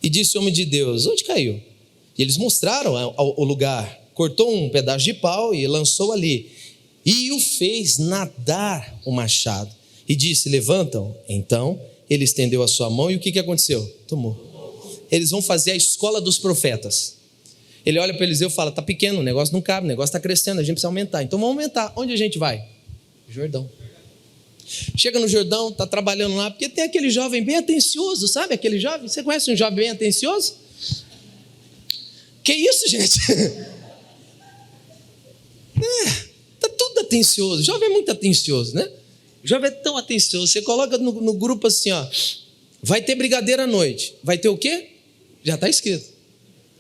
E disse o homem de Deus: onde caiu? E eles mostraram o lugar. Cortou um pedaço de pau e lançou ali, e o fez nadar o machado. E disse: levantam. Então ele estendeu a sua mão, e o que aconteceu? Tomou. Eles vão fazer a escola dos profetas. Ele olha para Eliseu e fala: está pequeno, o negócio não cabe, o negócio está crescendo, a gente precisa aumentar. Então vamos aumentar. Onde a gente vai? Jordão. Chega no Jordão, está trabalhando lá, porque tem aquele jovem bem atencioso, sabe aquele jovem? Você conhece um jovem bem atencioso? Que isso, gente? Está tudo atencioso. O jovem é muito atencioso, né? O jovem é tão atencioso. Você coloca no grupo assim, ó: vai ter brigadeiro à noite. Vai ter o quê? Já está escrito.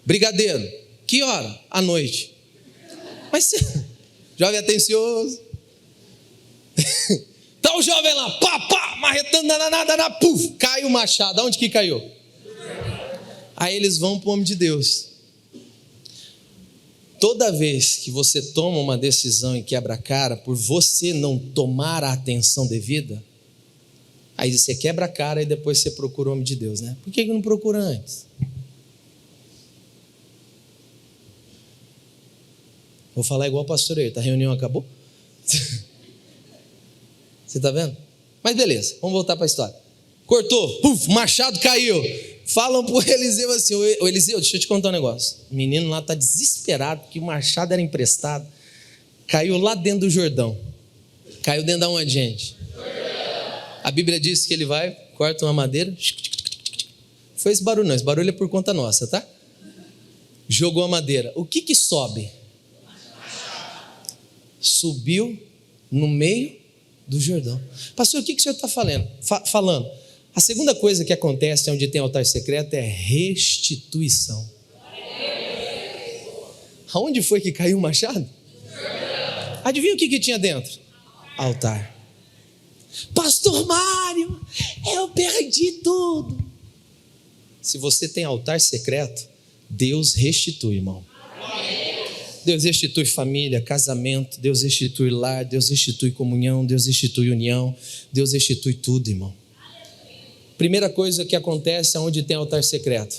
Brigadeiro. Que hora? À noite. Mas jovem atencioso. Tá o jovem lá, pá, marretando, nada, puf, cai o machado. Aonde que caiu? Aí eles vão para o homem de Deus. Toda vez que você toma uma decisão e quebra a cara por você não tomar a atenção devida, Aí você quebra a cara e depois você procura o homem de Deus, né? Por que não procura antes? Vou falar igual o pastor aí, a reunião acabou? Você está vendo? Mas beleza, vamos voltar para a história. Cortou, puf, machado caiu. Falam para o Eliseu assim: ô Eliseu, deixa eu te contar um negócio. O menino lá está desesperado, porque o machado era emprestado. Caiu lá dentro do Jordão. Caiu dentro de onde, gente? A Bíblia diz que ele vai, corta uma madeira. Foi esse barulho não, esse barulho é por conta nossa, tá? Jogou a madeira. O que sobe? Subiu no meio do Jordão. Pastor, o que o senhor está falando? A segunda coisa que acontece onde tem altar secreto é restituição. Aonde foi que caiu o machado? Adivinha o que tinha dentro? Altar. Pastor Mário, eu perdi tudo. Se você tem altar secreto, Deus restitui, irmão. Deus restitui família, casamento, Deus restitui lar, Deus restitui comunhão, Deus restitui união, Deus restitui tudo, irmão. Primeira coisa que acontece onde tem altar secreto.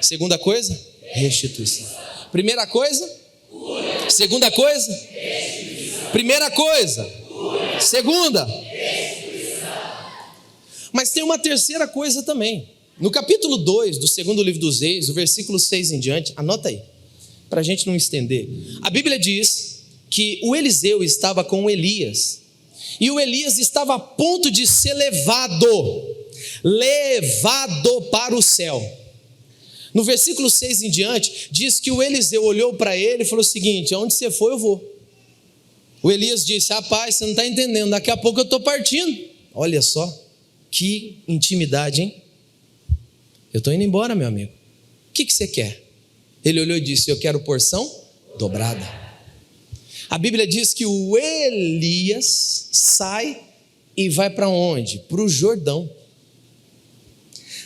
Segunda coisa, restituição. Primeira coisa, segunda coisa, primeira coisa, segunda. Mas tem uma terceira coisa também. No capítulo 2 do segundo livro dos Reis, do versículo 6 em diante, anota aí, para a gente não estender. A Bíblia diz que o Eliseu estava com Elias, e o Elias estava a ponto de ser levado para o céu. No versículo 6 em diante, diz que o Eliseu olhou para ele e falou o seguinte: aonde você for eu vou. O Elias disse: rapaz, você não está entendendo, daqui a pouco eu estou partindo. Olha só, que intimidade, hein? Eu estou indo embora, meu amigo. O que você quer? Ele olhou e disse: eu quero porção dobrada. A Bíblia diz que o Elias sai e vai para onde? Para o Jordão.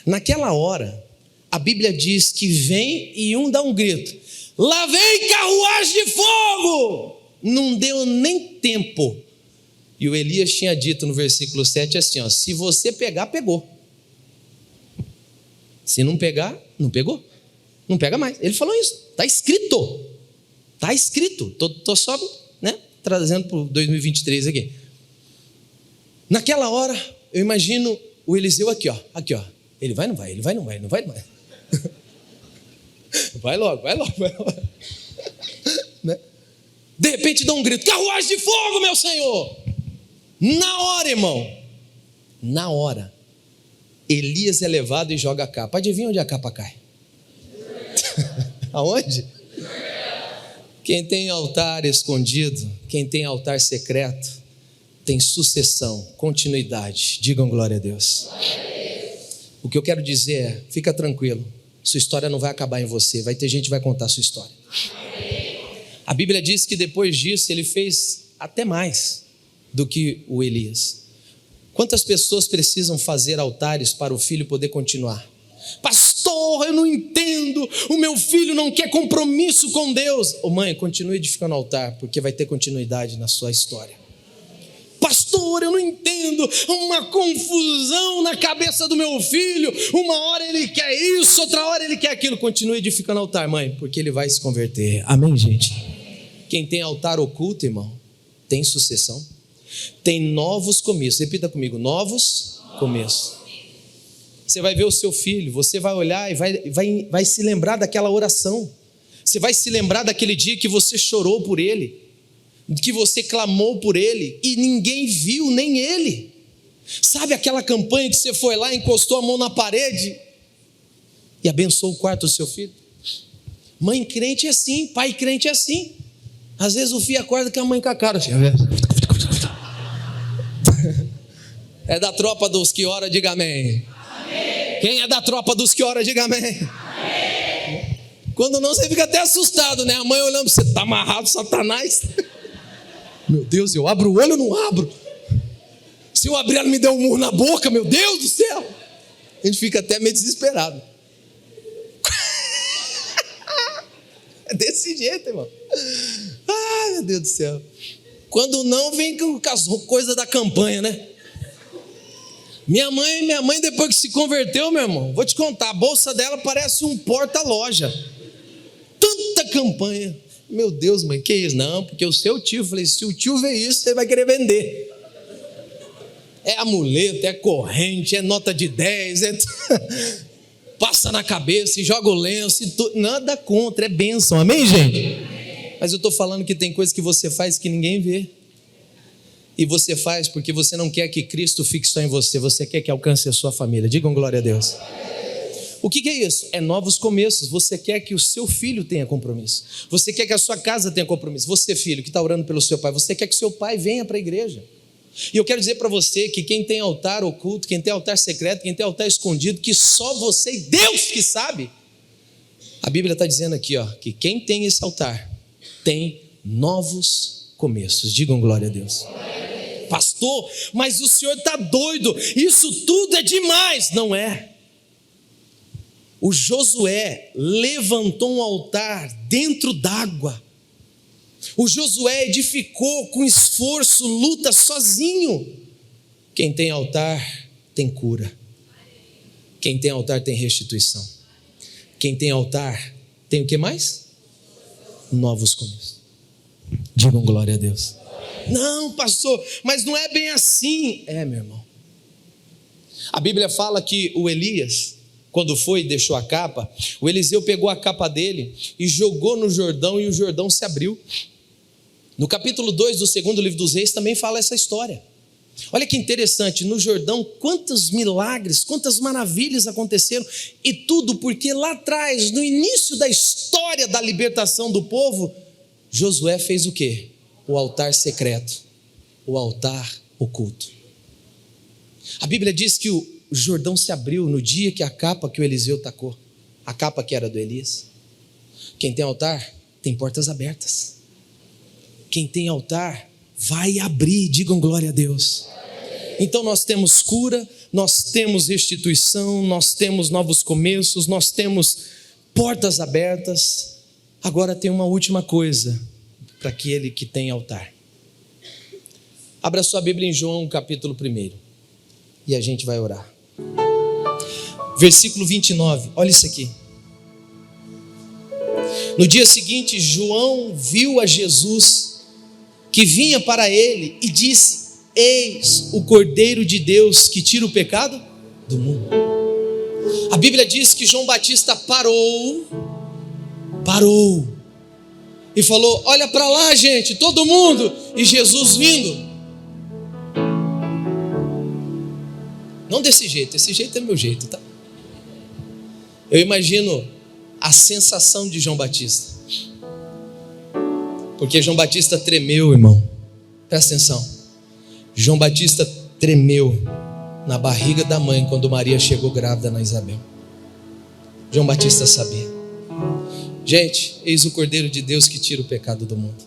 Naquela hora, a Bíblia diz que vem e um dá um grito: lá vem carruagem de fogo! Não deu nem tempo. E o Elias tinha dito no versículo 7 assim: ó, se você pegar, pegou. Se não pegar, não pegou. Não pega mais. Ele falou isso, está escrito. Está escrito. Estou só, né, trazendo para o 2023 aqui. Naquela hora, eu imagino o Eliseu aqui, ó. Ele vai, não vai, ele vai, não vai, não vai, não vai. Vai logo. Né? De repente dá um grito: carruagem de fogo, meu Senhor! Na hora, irmão, na hora, Elias é levado e joga a capa. Adivinha onde a capa cai? Aonde? Quem tem altar escondido, quem tem altar secreto, tem sucessão, continuidade. Digam glória a Deus. O que eu quero dizer é: fica tranquilo, sua história não vai acabar em você, vai ter gente que vai contar a sua história. A Bíblia diz que depois disso ele fez até mais do que o Elias. Quantas pessoas precisam fazer altares para o filho poder continuar? Pastor, eu não entendo, o meu filho não quer compromisso com Deus. Ô mãe, continue edificando altar, porque vai ter continuidade na sua história. Pastor, eu não entendo, uma confusão na cabeça do meu filho, uma hora ele quer isso, outra hora ele quer aquilo. Continue edificando altar, mãe, porque ele vai se converter. Amém, gente? Quem tem altar oculto, irmão, tem sucessão, tem novos começos. Repita comigo: novos começos. Você vai ver o seu filho, você vai olhar e vai se lembrar daquela oração. Você vai se lembrar daquele dia que você chorou por ele, que você clamou por ele e ninguém viu, nem ele. Sabe aquela campanha que você foi lá, encostou a mão na parede e abençoou o quarto do seu filho? Mãe crente é assim, pai crente é assim. Às vezes o filho acorda com a mãe com a cara assim. É da tropa dos que ora, diga amém. Amém. Quem é da tropa dos que ora, diga amém. Amém. Quando não, você fica até assustado, né? A mãe olhando para você: está amarrado, Satanás. Meu Deus, eu abro o olho ou não abro? Se eu abrir, ela me deu um murro na boca, meu Deus do céu. A gente fica até meio desesperado. É desse jeito, irmão. Ai, meu Deus do céu. Quando não, vem com as coisas da campanha, né? Minha mãe depois que se converteu, meu irmão, vou te contar, a bolsa dela parece um porta-loja. Tanta campanha. Meu Deus, mãe, que isso? Não, porque o seu tio, eu falei, se o tio vê isso, você vai querer vender. É amuleto, é corrente, é nota de 10, passa na cabeça e joga o lenço e tudo. Nada contra, é bênção, amém, gente? Mas eu estou falando que tem coisas que você faz que ninguém vê. E você faz porque você não quer que Cristo fique só em você, você quer que alcance a sua família. Digam glória a Deus. O que é isso? É novos começos. Você quer que o seu filho tenha compromisso. Você quer que a sua casa tenha compromisso. Você, filho, que está orando pelo seu pai, você quer que o seu pai venha para a igreja. E eu quero dizer para você que quem tem altar oculto, quem tem altar secreto, quem tem altar escondido, que só você e Deus que sabe. A Bíblia está dizendo aqui, que quem tem esse altar tem novos começos. Digam glória a Deus. Pastor, mas o senhor está doido, isso tudo é demais. Não é. O Josué levantou um altar dentro d'água. O Josué edificou com esforço, luta sozinho. Quem tem altar tem cura. Quem tem altar tem restituição. Quem tem altar tem o que mais? Novos começos. Digam glória a Deus. Não, pastor, mas não é bem assim. É, meu irmão. A Bíblia fala que o Elias, quando foi e deixou a capa, o Eliseu pegou a capa dele e jogou no Jordão, e o Jordão se abriu. No capítulo 2 do segundo livro dos Reis também fala essa história. Olha que interessante, no Jordão quantos milagres, quantas maravilhas aconteceram, e tudo porque lá atrás, no início da história da libertação do povo, Josué fez o quê? O altar secreto, o altar oculto. A Bíblia diz que o Jordão se abriu no dia que a capa que o Eliseu tacou, a capa que era do Elias. Quem tem altar tem portas abertas. Quem tem altar vai abrir, digam glória a Deus. Então nós temos cura, nós temos restituição, nós temos novos começos, nós temos portas abertas. Agora tem uma última coisa para aquele que tem altar. Abra sua Bíblia em João capítulo 1 e a gente vai orar. Versículo 29, olha isso aqui. No dia seguinte, João viu a Jesus que vinha para ele e disse: eis o Cordeiro de Deus que tira o pecado do mundo. A Bíblia diz que João Batista parou e falou: olha para lá, gente, todo mundo, e Jesus vindo. Não desse jeito, esse jeito é meu jeito, tá? Eu imagino a sensação de João Batista, porque João Batista tremeu, irmão. Presta atenção. João Batista tremeu na barriga da mãe quando Maria chegou grávida na Isabel. João Batista sabia. Gente, eis o Cordeiro de Deus que tira o pecado do mundo.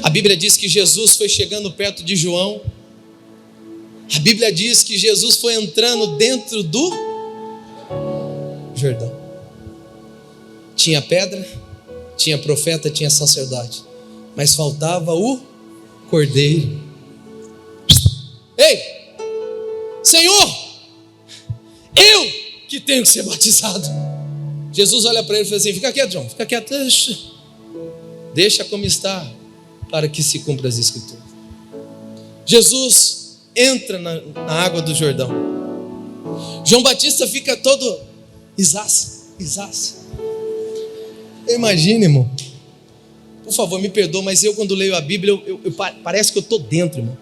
A Bíblia diz que Jesus foi chegando perto de João. A Bíblia diz que Jesus foi entrando dentro do Jordão. Tinha pedra, tinha profeta, tinha sacerdote, mas faltava o Cordeiro. Ei, Senhor, eu que tenho que ser batizado. Jesus olha para ele e fala assim: fica quieto, João, fica quieto, deixa como está, para que se cumpra as Escrituras. Jesus entra na água do Jordão. João Batista fica todo isaço. Eu imagino, irmão, por favor, me perdoa, mas eu quando leio a Bíblia, parece que eu estou dentro, irmão.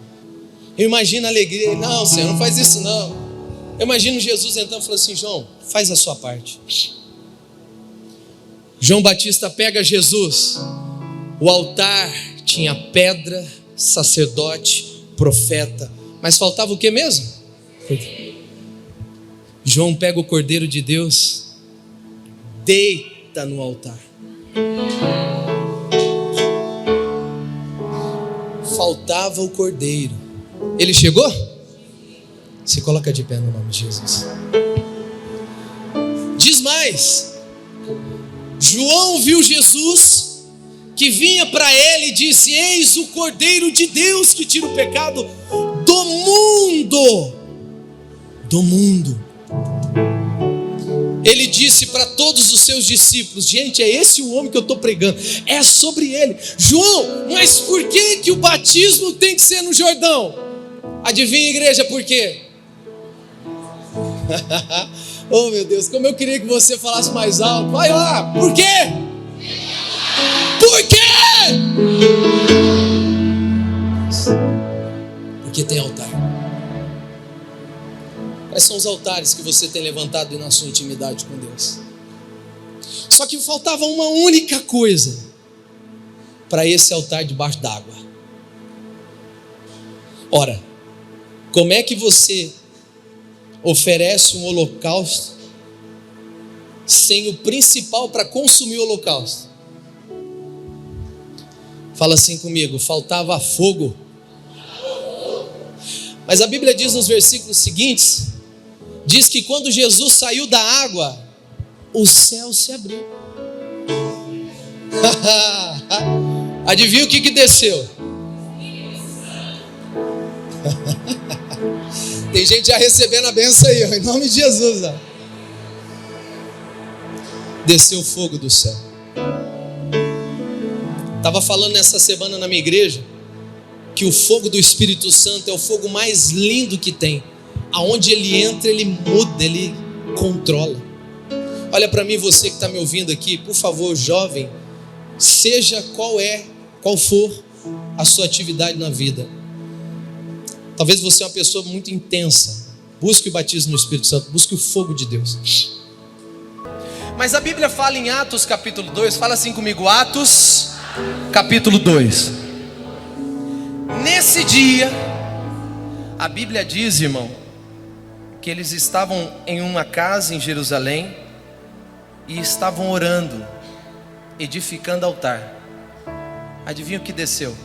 Eu imagino a alegria. Não, Senhor, não faz isso não. Eu imagino Jesus entrando e falando assim: João, faz a sua parte. João Batista pega Jesus. O altar tinha pedra, sacerdote, profeta, mas faltava o que mesmo? João pega o Cordeiro de Deus, deita no altar. Faltava o Cordeiro. Ele chegou? Se coloca de pé no nome de Jesus. Diz mais: João viu Jesus que vinha para ele e disse: eis o Cordeiro de Deus que tira o pecado do mundo. Do mundo. Ele disse para todos os seus discípulos: gente, é esse o homem que eu estou pregando, é sobre ele. João, mas por que o batismo tem que ser no Jordão? Adivinha, igreja, por quê? Oh meu Deus, como eu queria que você falasse mais alto. Vai lá, por quê? Por quê? Porque tem altar. Quais são os altares que você tem levantado na sua intimidade com Deus? Só que faltava uma única coisa para esse altar debaixo d'água. Ora, como é que você oferece um holocausto sem o principal para consumir o holocausto? Fala assim comigo: faltava fogo. Mas a Bíblia diz nos versículos seguintes, diz que quando Jesus saiu da água, o céu se abriu. Adivinha o que desceu? Tem gente já recebendo a benção aí, ó, em nome de Jesus. Ó. Desceu fogo do céu. Estava falando nessa semana na minha igreja que o fogo do Espírito Santo é o fogo mais lindo que tem. Aonde ele entra, ele muda, ele controla. Olha para mim, você que está me ouvindo aqui, por favor, jovem, seja qual for a sua atividade na vida. Talvez você é uma pessoa muito intensa. Busque o batismo no Espírito Santo, busque o fogo de Deus. Mas a Bíblia fala em Atos capítulo 2, fala assim comigo, Atos capítulo 2. Nesse dia, a Bíblia diz, irmão, que eles estavam em uma casa em Jerusalém e estavam orando, edificando altar. Adivinha o que desceu?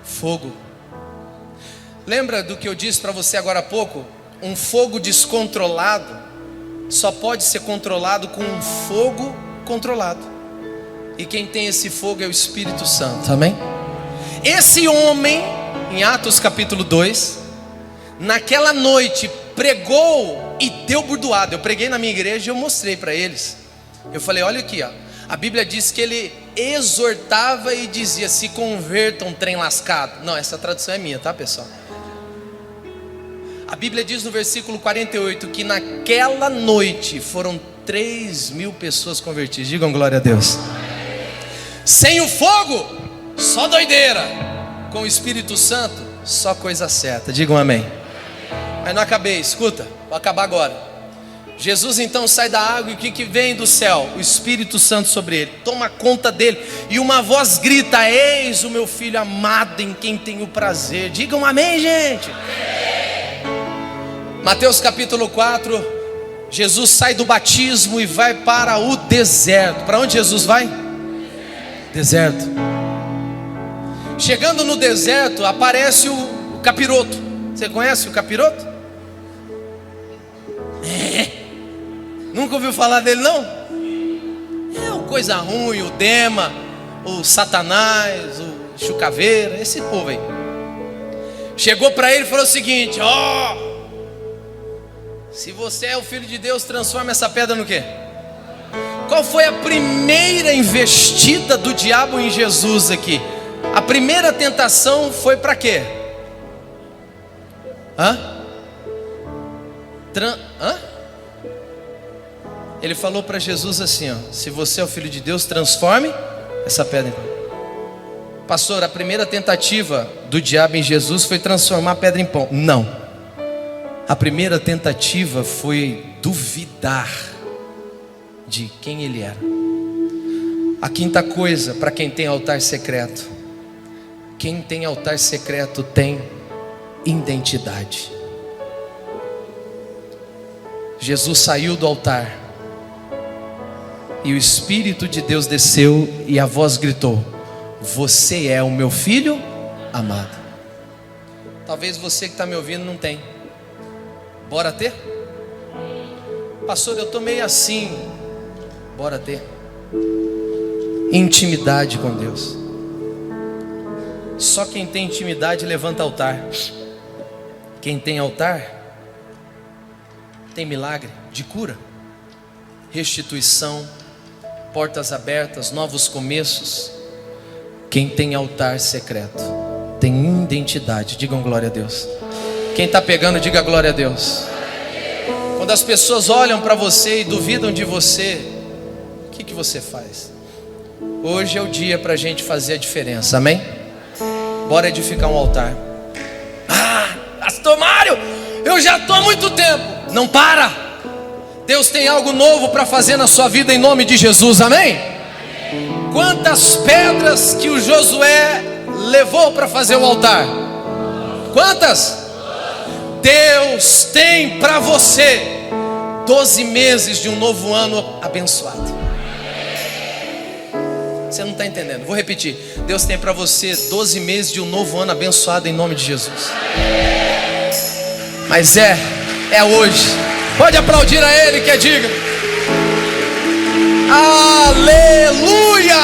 Fogo. Lembra do que eu disse para você agora há pouco? Um fogo descontrolado só pode ser controlado com um fogo controlado. E quem tem esse fogo é o Espírito Santo, amém? Esse homem, em Atos capítulo 2, naquela noite pregou e deu burdoada. Eu preguei na minha igreja e eu mostrei para eles. Eu falei, olha aqui, ó. A Bíblia diz que ele exortava e dizia: se convertam, trem lascado. Não, essa tradução é minha, tá, pessoal? A Bíblia diz no versículo 48 que naquela noite foram 3.000 pessoas convertidas. Digam glória a Deus. Sem o fogo, só doideira. Com o Espírito Santo, só coisa certa. Digam amém. Mas não acabei, escuta, vou acabar agora. Jesus então sai da água e o que vem do céu? O Espírito Santo sobre ele, toma conta dele. E uma voz grita: eis o meu filho amado em quem tenho prazer. Digam amém, gente. Mateus capítulo 4, Jesus sai do batismo e vai para o deserto. Para onde Jesus vai? Deserto. Chegando no deserto, aparece o capiroto. Você conhece o capiroto? Nunca ouviu falar dele, não? É uma coisa ruim, o Dema, o Satanás, o Chucaveira, esse povo aí. Chegou para ele e falou o seguinte: se você é o Filho de Deus, transforma essa pedra no quê? Qual foi a primeira investida do diabo em Jesus aqui? A primeira tentação foi para quê? Ele falou para Jesus assim, ó: se você é o Filho de Deus, transforme essa pedra em pão. Pastor, a primeira tentativa do diabo em Jesus foi transformar a pedra em pão. Não. A primeira tentativa foi duvidar de quem ele era. A quinta coisa, para quem tem altar secreto: quem tem altar secreto tem identidade. Jesus saiu do altar e o Espírito de Deus desceu e a voz gritou: você é o meu filho amado. Talvez você que está me ouvindo não tem. Bora ter? Pastor, eu estou meio assim. Bora ter intimidade com Deus. Só quem tem intimidade levanta altar. Quem tem altar tem milagre de cura, restituição, portas abertas, novos começos. Quem tem altar secreto tem identidade. Digam glória a Deus. Quem está pegando, diga glória a Deus. Quando as pessoas olham para você e duvidam de você, o que você faz? Hoje é o dia para a gente fazer a diferença, amém? Bora edificar um altar. Pastor Mário, eu já estou há muito tempo. Não para. Deus tem algo novo para fazer na sua vida em nome de Jesus, amém? Quantas pedras que o Josué levou para fazer o altar? Quantas? Deus tem para você 12 meses de um novo ano abençoado. Você não está entendendo, vou repetir. Deus tem para você 12 meses de um novo ano abençoado em nome de Jesus. Mas é hoje. Pode aplaudir a Ele que é digno. Aleluia!